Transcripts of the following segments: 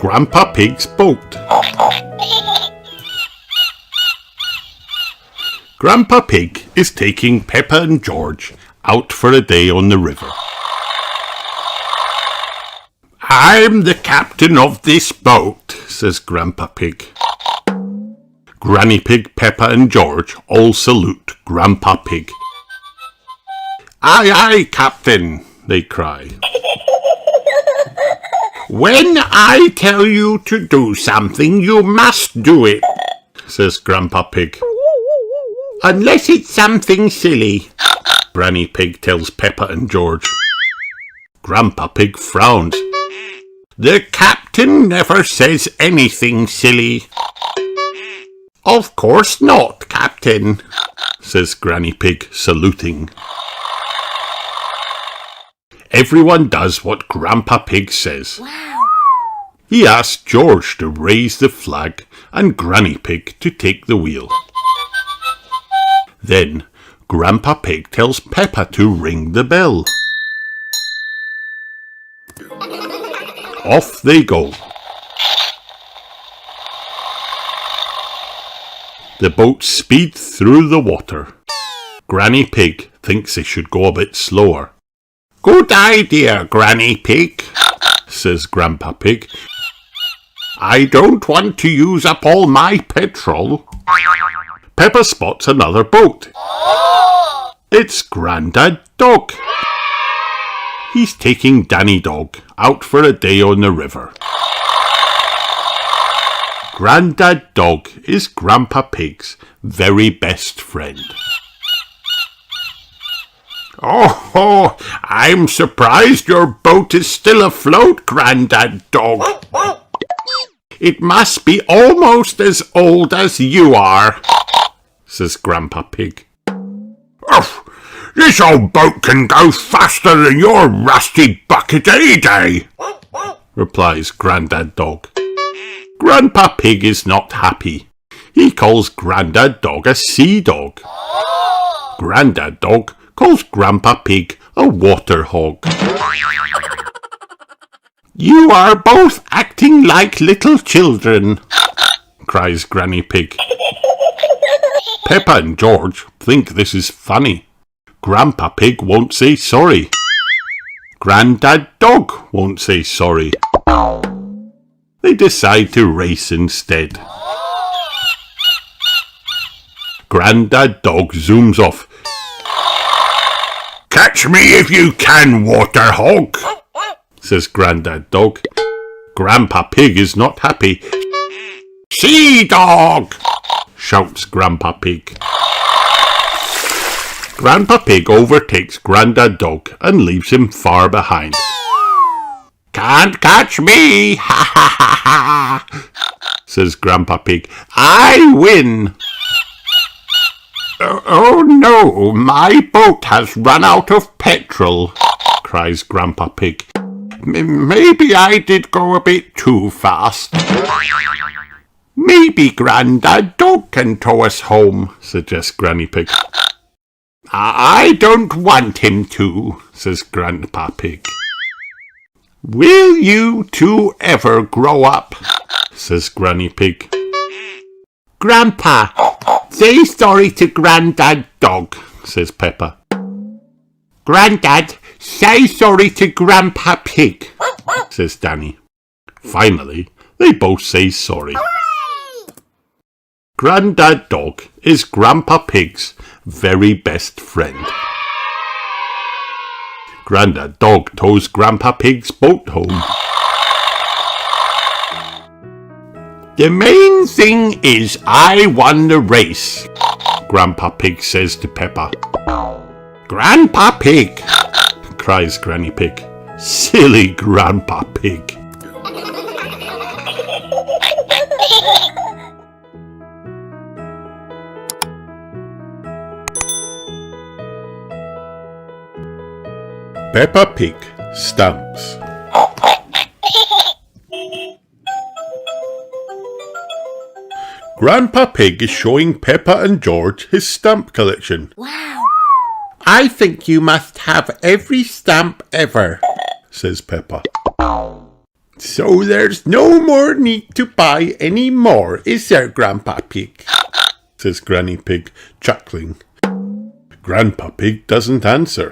Grandpa Pig's boat. Grandpa Pig is taking Peppa and George out for a day on the river. I'm the captain of this boat, says Grandpa Pig. Granny Pig, Peppa and George all salute Grandpa Pig. Aye, aye, Captain, they cry. When I tell you to do something, you must do it, says Grandpa Pig. Unless it's something silly, Granny Pig tells Peppa and George. Grandpa Pig frowns. The captain never says anything silly. Of course not, Captain, says Granny Pig, saluting. Everyone does what Grandpa Pig says. Wow. He asks George to raise the flag and Granny Pig to take the wheel. Then Grandpa Pig tells Peppa to ring the bell. Off they go. The boat speeds through the water. Granny Pig thinks they should go a bit slower. Good idea, Granny Pig, says Grandpa Pig. I don't want to use up all my petrol. Peppa spots another boat. It's Grandad Dog. He's taking Danny Dog out for a day on the river. Grandad Dog is Grandpa Pig's very best friend. Oh, I'm surprised your boat is still afloat, Grandad Dog. It must be almost as old as you are, says Grandpa Pig. Oh, this old boat can go faster than your rusty bucket any day, replies Grandad Dog. Grandpa Pig is not happy. He calls Grandad Dog a sea dog. Grandad Dog calls Grandpa Pig a water hog. You are both acting like little children, cries Granny Pig. Peppa and George think this is funny. Grandpa Pig won't say sorry. Grandad Dog won't say sorry. They decide to race instead. Grandad Dog zooms off. Catch me if you can, water hog, says Grandad Dog. Grandpa Pig is not happy. Sea dog, shouts Grandpa Pig. Grandpa Pig overtakes Grandad Dog and leaves him far behind. Can't catch me, ha ha ha ha, says Grandpa Pig. I win. Oh no, my boat has run out of petrol, cries Grandpa Pig. Maybe I did go a bit too fast. Maybe Grandad Dog can tow us home, suggests Granny Pig. I don't want him to, says Grandpa Pig. Will you two ever grow up, says Granny Pig. Grandpa, say sorry to Grandad Dog, says Peppa. Grandad, say sorry to Grandpa Pig, says Danny. Finally, they both say sorry. Grandad Dog is Grandpa Pig's very best friend. Grandad Dog tows Grandpa Pig's boat home. The main thing is I won the race, Grandpa Pig says to Peppa. Grandpa Pig, cries Granny Pig. Silly Grandpa Pig. Peppa Pig stamps. Grandpa Pig is showing Peppa and George his stamp collection. Wow! I think you must have every stamp ever, says Peppa. So there's no more need to buy any more, is there, Grandpa Pig? Says Granny Pig, chuckling. Grandpa Pig doesn't answer.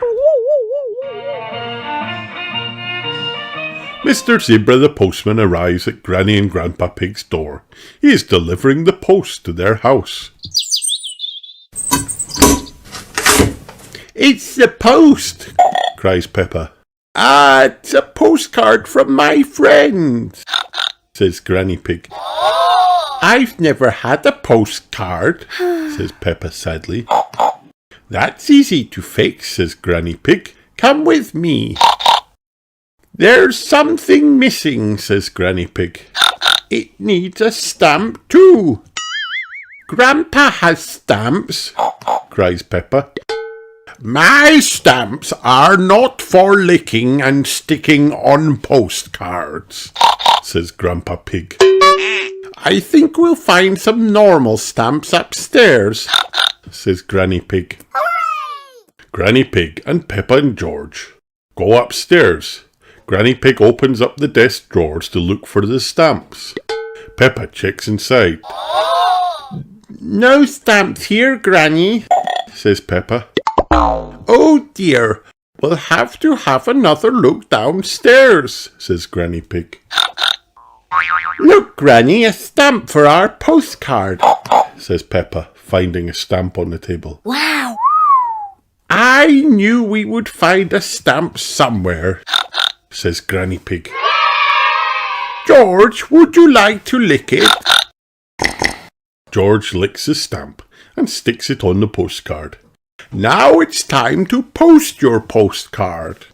Mr. Zebra the postman arrives at Granny and Grandpa Pig's door. He is delivering the post to their house. It's the post, cries Peppa. It's a postcard from my friend, says Granny Pig. I've never had a postcard, says Peppa sadly. That's easy to fix, says Granny Pig. Come with me. There's something missing, says Granny Pig. It needs a stamp too. Grandpa has stamps, cries Peppa. My stamps are not for licking and sticking on postcards, says Grandpa Pig. I think we'll find some normal stamps upstairs, says Granny Pig. Granny Pig and Peppa and George go upstairs. Granny Pig opens up the desk drawers to look for the stamps. Peppa checks inside. No stamps here, Granny, says Peppa. Oh dear, we'll have to have another look downstairs, says Granny Pig. Look, Granny, a stamp for our postcard, says Peppa, finding a stamp on the table. Wow! I knew we would find a stamp somewhere, says Granny Pig. George, would you like to lick it? George licks the stamp and sticks it on the postcard. Now it's time to post your postcard,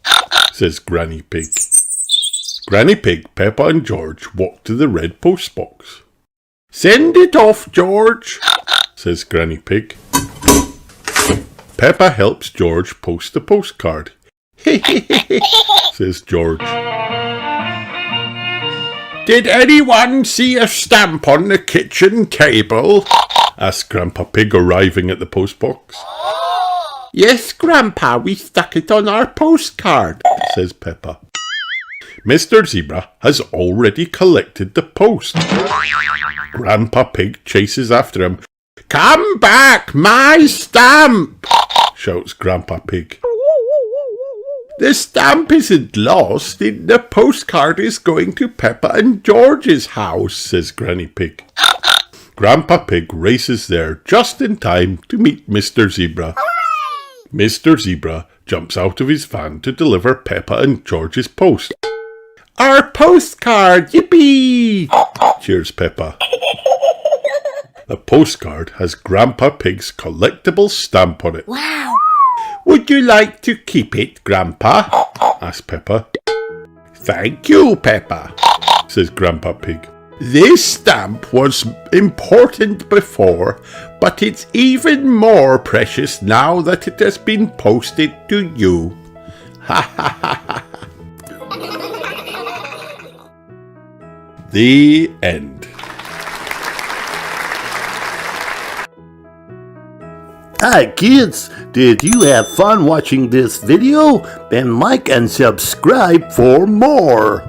says Granny Pig. Granny Pig, Peppa and George walk to the red postbox. Send it off, George, says Granny Pig. Peppa helps George post the postcard. Says George. Did anyone see a stamp on the kitchen table? Asked Grandpa Pig, arriving at the postbox. Yes, Grandpa, we stuck it on our postcard, says Peppa. Mr. Zebra has already collected the post. Grandpa Pig chases after him. Come back, my stamp, shouts Grandpa Pig. The stamp isn't lost. The postcard is going to Peppa and George's house, says Granny Pig. Grandpa Pig races there just in time to meet Mr. Zebra. Mr. Zebra jumps out of his van to deliver Peppa and George's post. Our postcard! Yippee! Cheers Peppa. The postcard has Grandpa Pig's collectible stamp on it. Wow! Would you like to keep it, Grandpa? Asked Peppa. Thank you, Peppa, says Grandpa Pig. This stamp was important before, but it's even more precious now that it has been posted to you. Ha ha ha ha. The end. Hi kids, did you have fun watching this video? Then like and subscribe for more.